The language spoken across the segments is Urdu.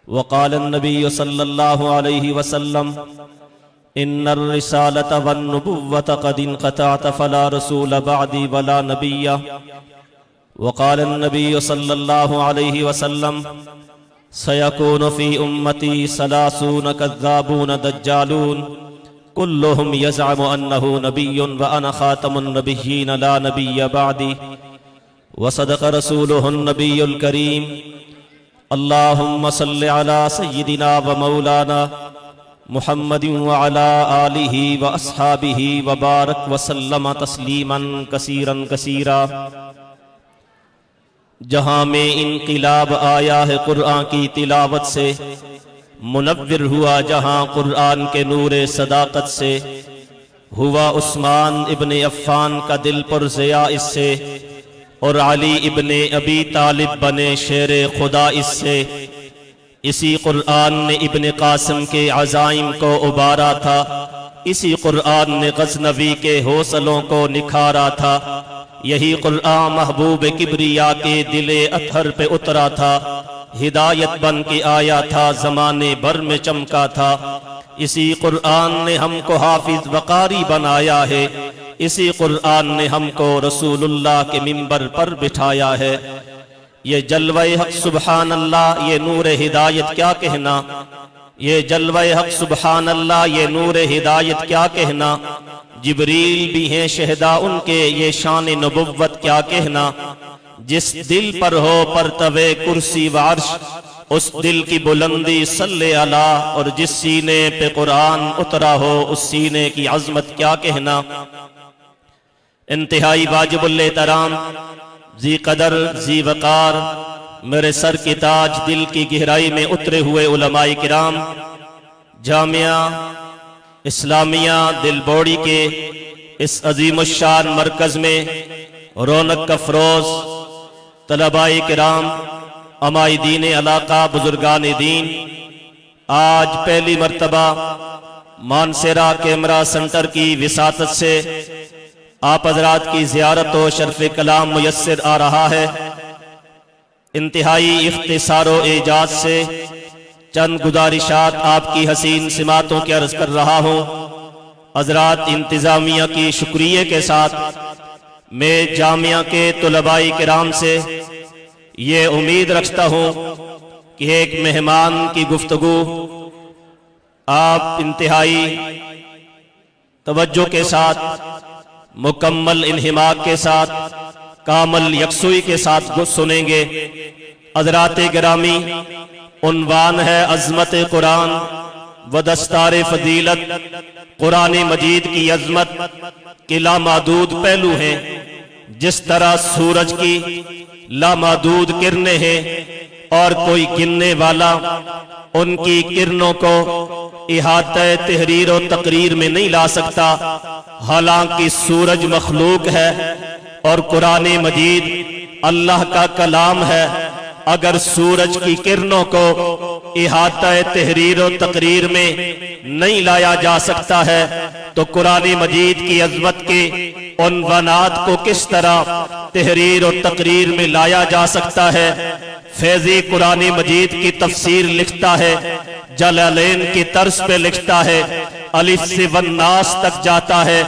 وقال النبي صلى الله عليه وسلم إن الرسالة والنبوة قد انقطعت فلا رسول بعدي ولا نبي. وقال النبي صلى الله عليه وسلم سيكون في أمتي 30 كذابون دجالون كلهم يزعم أنه نبي وأنا خاتم النبيين لا نبي بعدي. وصدق رسوله النبي الكريم. اللهم صل على سيدنا ومولانا محمد وعلى آله وأصحابه وبارك وسلم تسلیما کثیرا کثیرا. جہاں میں انقلاب آیا ہے قرآن کی تلاوت سے، منور ہوا جہاں قرآن کے نور صداقت سے، ہوا عثمان ابن عفان کا دل پر ضیاء اس سے، اور علی ابن ابی طالب بنے شیر خدا اس سے. اسی قرآن نے ابن قاسم کے عزائم کو ابارا تھا، اسی قرآن نے غزنوی کے حوصلوں کو نکھارا تھا. یہی قرآن محبوب کبریا کے دل اطہر پہ اترا تھا، ہدایت بن کے آیا تھا، زمانے بھر میں چمکا تھا. اسی قرآن نے ہم کو حافظ وقاری بنایا ہے، اسی قرآن نے ہم کو رسول اللہ کے منبر پر بٹھایا ہے. یہ جلوہ حق سبحان اللہ، یہ نور ہدایت کیا کہنا، یہ جلوہ حق سبحان اللہ، یہ نور ہدایت کیا کہنا. جبریل بھی ہیں شہداء ان کے، یہ شان نبوت کیا کہنا. جس دل پر ہو پرتوے کرسی و عرش، اس دل کی بلندی صلی اللہ، اور جس سینے پہ قرآن اترا ہو اس سینے کی عظمت کیا کہنا. انتہائی واجب الاحترام، ذی قدر ذی وقار، میرے سر کی تاج، دل کی گہرائی میں اترے ہوئے علماء کرام، جامعہ اسلامیہ دل بوڑی کے اس عظیم الشان مرکز میں رونق افروز طلباء کرام، عمائدین علاقہ، بزرگان دین، آج پہلی مرتبہ مانسیرا کیمرہ سنٹر کی وساطت سے آپ حضرات کی زیارت و شرف کلام میسر آ رہا ہے. انتہائی اختصار و اعجاز سے چند گزارشات آپ کی حسین سماعتوں کے عرض کر رہا ہوں. حضرات انتظامیہ کی شکریہ کے ساتھ میں جامعہ کے طلباء کرام سے یہ امید رکھتا ہوں کہ ایک مہمان کی گفتگو آپ انتہائی توجہ کے ساتھ، مکمل انہماک کے ساتھ، کامل یکسوئی کے ساتھ سنیں گے. حضرات گرامی، عنوان ہے عظمت قرآن و دستار فضیلت. قرآن مجید کی عظمت کے لامحدود پہلو ہیں. جس طرح سورج کی لامحدود کرنیں ہیں اور کوئی گننے والا ان کی کرنوں کو احاطہ تحریر و تقریر میں نہیں لا سکتا، حالانکہ سورج مخلوق ہے اور قرآن مجید اللہ کا کلام ہے. اگر سورج کی کرنوں کو احاطہ تحریر و تقریر میں نہیں لایا جا سکتا ہے تو قرآن مجید کی عظمت کے عنوانات کو کس طرح تحریر و تقریر میں لایا جا سکتا ہے. فیضی قرآن مجید کی تفسیر لکھتا ہے، جلالین کی طرز پہ لکھتا ہے، الف سے والناس تک جاتا ہے.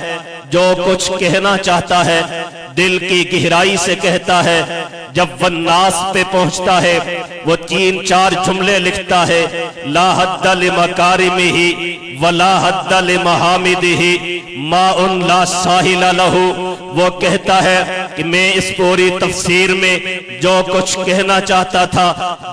جو کچھ کہنا چاہتا ہے دل کی گہرائی سے کہتا ہے. جب والناس پہ پہنچتا ہے وہ 3-4 جملے لکھتا ہے. لا حد لمکارمہ ولا حد لمحامدہ ماء لا ساحل لہ. وہ کہتا ہے کہ میں اس پوری تفسیر میں جو کچھ کہنا چاہتا تھا،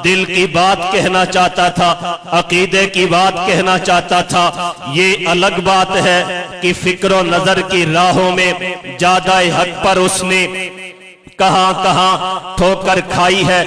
دل کی بات کہنا چاہتا تھا، عقیدے کی بات کہنا چاہتا تھا. یہ الگ بات ہے کہ فکر و نظر کی راہوں میں جادہ حق پر اس نے کہاں کہاں ٹھوکر کھائی ہے.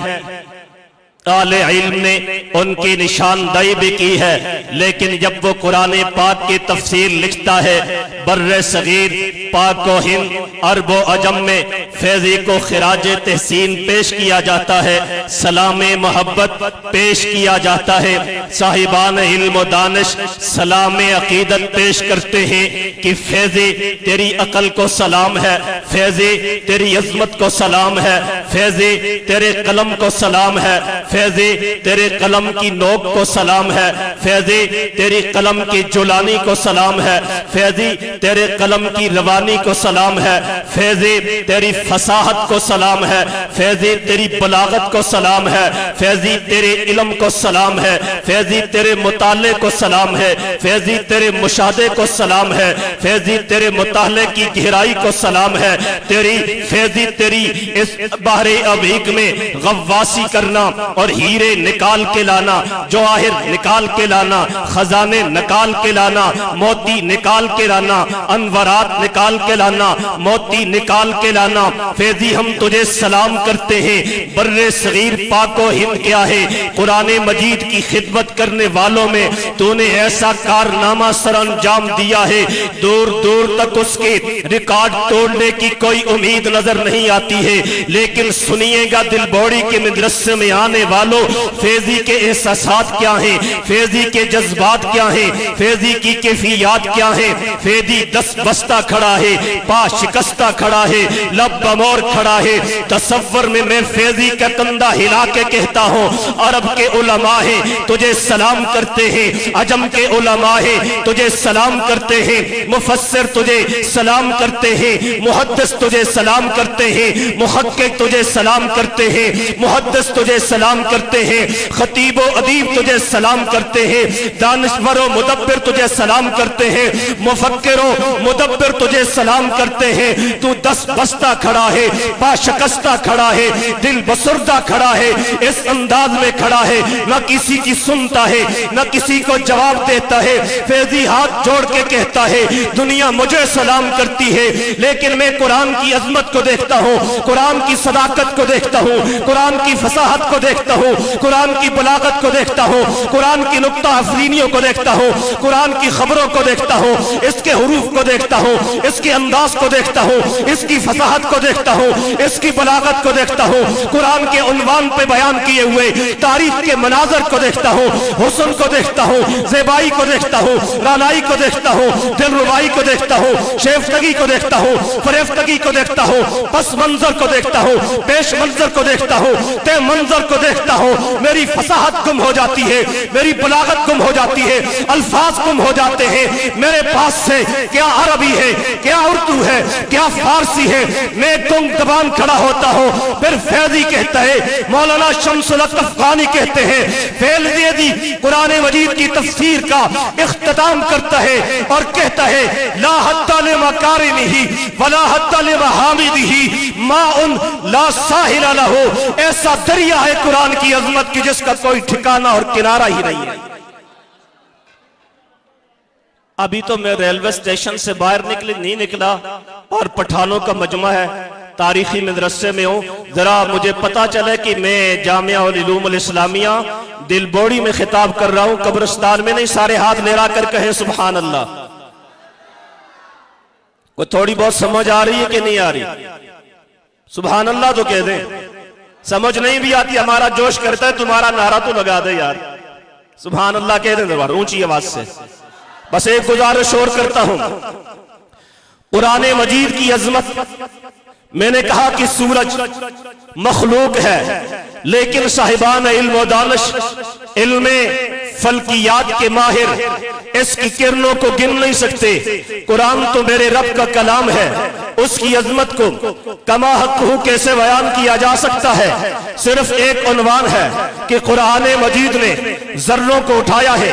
اہل علم نے ان کی نشاندہی بھی کی ہے، لیکن جب وہ قرآن پاک کی تفسیر لکھتا ہے، بر صغیر، پاک و ہند، عرب و عجم میں فیضی کو خراج تحسین پیش کیا جاتا ہے، سلام محبت پیش کیا جاتا ہے. صاحبان علم و دانش سلام عقیدت پیش کرتے ہیں کہ فیضی تیری عقل کو سلام ہے، فیضی تیری عظمت کو سلام ہے، فیضی تیرے قلم کو سلام ہے، فیض تیرے قلم کی نوک کو سلام ہے، فیض تیری قلم کی جولانی کو سلام ہے، فیض تیرے قلم کی روانی کو سلام ہے، فیض تیری فصاحت کو سلام ہے، فیض تیری بلاغت کو سلام ہے، فیض تیرے علم کو سلام ہے، فیض تیرے مطالعے کو سلام ہے، فیض تیرے مشاہدے کو سلام ہے، فیض تیرے مطالعے کی گہرائی کو سلام ہے، تیری فیض تیری اس بحر عمیق میں غواصی کرنا اور ہیرے نکال کے لانا، جواہر نکال کے لانا، خزانے نکال کے لانا، موتی نکال کے لانا، انورات نکال کے لانا، موتی نکال کے لانا، فیضی ہم تجھے سلام کرتے ہیں۔ بر صغیر پاک و ہند کیا ہے، قرآن مجید کی خدمت کرنے والوں میں تو نے ایسا کارنامہ سر انجام دیا ہے، دور دور تک اس کے ریکارڈ توڑنے کی کوئی امید نظر نہیں آتی ہے، لیکن سنیے گا دل بوڑی کے مدرسے میں آنے والوں، فیضی کے احساسات کیا ہیں، فیضی کے جذبات کیا ہیں، فیضی کی کیفیات کیا ہیں۔ فیضی دست بستہ کھڑا ہے، پا شکستہ کھڑا ہے، لب بمور کھڑا ہے۔ تصور میں میں فیضی کا کندھا ہلا کے کہتا ہوں، عرب کے علماء ہیں تجھے سلام کرتے ہیں، عجم کے علماء ہیں تجھے سلام کرتے ہیں، مفسر تجھے سلام کرتے ہیں، محدث تجھے سلام کرتے ہیں، محقق تجھے سلام کرتے ہیں، محدث تجھے سلام کرتے ہیں، خطیب و ادیب تجھے سلام کرتے ہیں، دانشور و مدبر تجھے سلام کرتے ہیں، مفکر و مدبر تجھے سلام کرتے ہیں۔ تو دست بستہ کھڑا ہے، پا شکستہ کھڑا ہے، دل بسردہ کھڑا ہے، اس انداز میں کھڑا ہے، نہ کسی کی سنتا ہے نہ کسی کو جواب دیتا ہے۔ فیضی ہاتھ جوڑ کے کہتا ہے دنیا مجھے سلام کرتی ہے، لیکن میں قرآن کی عظمت کو دیکھتا ہوں، قرآن کی صداقت کو دیکھتا ہوں، قرآن کی فصاحت کو دیکھتا ہوں، قرآن کی بلاغت کو دیکھتا ہوں، قرآن کی نقطہ افرینیوں کو دیکھتا ہوں، قرآن کی خبروں کو دیکھتا ہوں، اس کے حروف کو دیکھتا ہوں، اس کے انداز کو دیکھتا ہوں، اس کی فصاحت کو دیکھتا ہوں، اس کی بلاغت کو دیکھتا ہوں، قرآن کے عنوان پہ بیان کیے ہوئے تاریخ کے مناظر کو دیکھتا ہوں، حسن کو دیکھتا ہوں، زیبائی کو دیکھتا ہوں، رانائی کو دیکھتا ہوں، دل ربائی کو دیکھتا ہوں، شیفتگی کو دیکھتا ہوں، فریفتگی کو دیکھتا ہوں، پس منظر کو دیکھتا ہوں، پیش منظر کو دیکھتا ہوں، تے منظر کو دیکھتا ہوں۔ میری فصاحت گم ہو جاتی ہے، میری بلاغت گم ہو جاتی ہے، الفاظ گم ہو جاتے ہیں۔ میرے پاس سے کیا عربی ہے، کیا اردو ہے، کیا فارسی ہے، میں گنگ زبان کھڑا ہوتا ہوں۔ پھر فیضی کہتا ہے، مولانا شمس الحق افغانی کہتے ہیں، فیضی قرآن مجید کی تفسیر کا اختتام کرتا ہے اور کہتا ہے لا حد لمکارمہ ولا حد لمحامدہ ماء لا ساحل لہ۔ ایسا دریا ہے قرآن کی عظمت کی جس کا کوئی ٹھکانہ اور کنارہ ہی نہیں ہے۔ ابھی تو میں ریلوے اسٹیشن سے باہر نہیں نکلا اور پٹھانوں کا مجمع ہے، تاریخی مدرسے میں ہوں، ذرا مجھے پتا چلے کہ میں جامعہ العلوم الاسلامیہ دل بوڑی میں خطاب کر رہا ہوں، قبرستان میں نہیں۔ سارے ہاتھ لہرا کر کہیں سبحان اللہ۔ کوئی تھوڑی بہت سمجھ آ رہی ہے کہ نہیں آ رہی؟ سبحان اللہ تو کہہ دیں، سمجھ نہیں بھی آتی ہمارا جوش کرتا ہے تمہارا نعرہ تو لگا دے یار، سبحان اللہ کہہ دیں دوبارہ اونچی آواز سے۔ بس ایک گزارش اور کرتا ہوں، قرآن مجید کی عظمت، میں نے کہا کہ سورج مخلوق ہے، لیکن صاحبان علم و دانش، علم فلکیات کے ماہر اس کی کرنوں کو گن نہیں سکتے۔ قرآن تو میرے رب کا کلام ہے، اس کی عظمت کو کما حقہ کیسے بیان کیا جا سکتا ہے؟ صرف ایک عنوان ہے کہ قرآن مجید نے ذروں کو اٹھایا ہے،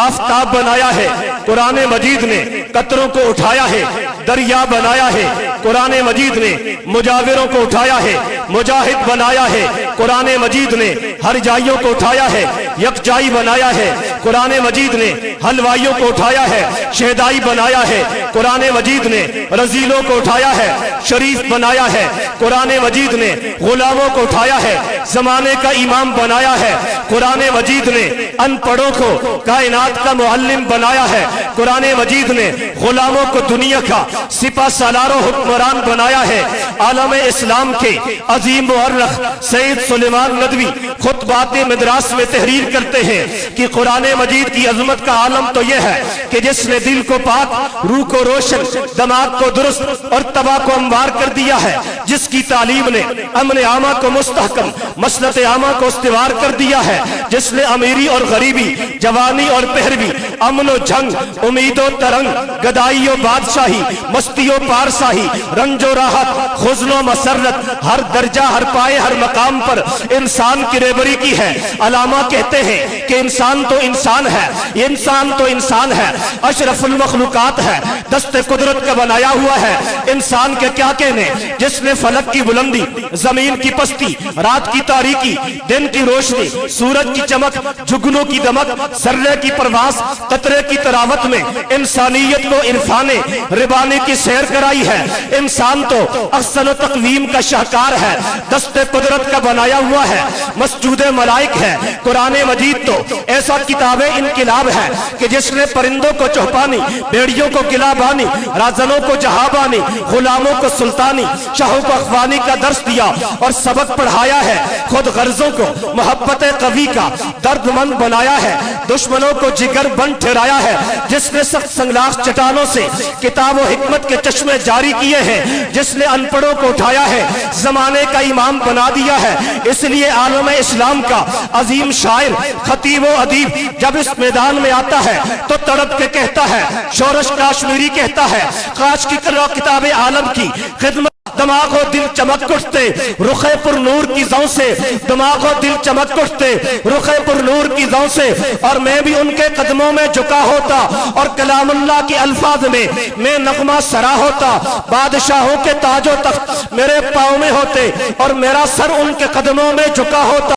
آفتاب بنایا ہے، قرآن مجید نے قطروں کو اٹھایا ہے، دریا بنایا ہے، قرآن مجید نے مجاوروں کو اٹھایا ہے، مجاہد بنایا ہے، قرآن مجید نے ہر جائیوں کو اٹھایا ہے، یکجائی بنایا ہے، قرآن مجید نے حلوائیوں کو اٹھایا ہے، شہدائی بنایا ہے، قرآن مجید نے رزیلوں کو اٹھایا ہے، شریف بنایا ہے، قرآن مجید نے غلاموں کو اٹھایا ہے، زمانے کا امام بنایا ہے، قرآن مجید نے ان پڑھوں کو کائنات کا معلم بنایا ہے، قرآن مجید نے غلاموں کو دنیا کا سپہ سالار و حکمران بنایا ہے، عالم اسلام کے عظیم مورخ سید سلیمان ندوی خطبات مدراس میں تحریر کرتے ہیں کہ قرآن مجید کی عظمت کا عالم تو یہ ہے کہ جس نے دل کو پاک، روح کو روشن، دماغ کو درست اور طبع کو ہموار کر دیا ہے، جس کی تعلیم نے امن عامہ کو مستحکم، مسلط عامہ کو استوار کر دیا ہے، جس نے امیری اور غریبی، جوانی اور پہروی، امن و جنگ، امید و ترنگ، گدائی و بادشاہی، مستی و پارساہی، رنج و راحت، حزن و مسرت، ہر درجہ، ہر پائے، ہر مقام پر انسان کی رہبری کی ہے۔ علامہ کہتے ہیں کہ انسان تو انسان ہے، یہ انسان تو انسان ہے، اشرف المخلوقات ہے، دست قدرت کا بنایا ہوا ہے۔ انسان کے کیا کہنے جس نے فلک کی بلندی، زمین کی پستی، رات کی تاریکی، دن کی روشنی، سورج کی چمک، جگنوں کی دمک، ذرے کی پرواز، قطرے کی تراوت میں انسانیت کو عرفان ربانی کی سیر کرائی ہے۔ انسان تو احسن و تقویم کا شاہکار ہے، دست قدرت کا بنایا ہوا ہے، مسجود ملائک ہے۔ قرآن مجید تو ایسا کتاب انقلاب ہے کہ جس نے پرندوں کو چوپانی، بیڑیوں کو گلا بانی، رازنوں کو جہاں بانی، غلاموں کو سلطانی، شاہوں کو اخوانی کا درس دیا اور سبق پڑھایا ہے۔ خود غرضوں کو محبت قوی کا درد مند بنایا ہے، دشمنوں کو جگر بند ٹھہرایا ہے۔ جس نے سخت سنگلاخ چٹانوں سے کتاب و حکمت کے چشمے جاری کیے ہیں، جس نے ان پڑھوں کو اٹھایا ہے، زمانے کا امام بنا دیا ہے۔ اس لیے عالم اسلام کا عظیم شاعر، خطیب و ادیب جب اس میدان میں آتا ہے تو تڑپ کے کہتا ہے، شورش کاشمیری کہتا ہے، کاش کی کتاب عالم کی خدمت، دماغ و دل چمک اٹھتے رخ پر نور کی زوں سے، دماغ و دل چمک اٹھتے رخ پر نور کی زوں سے، اور میں بھی ان کے قدموں میں جھکا ہوتا اور کلام اللہ کے الفاظ میں نغمہ سرا ہوتا۔ بادشاہوں کے تاج و تخت میرے پاؤں میں ہوتے اور میرا سر ان کے قدموں میں جھکا ہوتا۔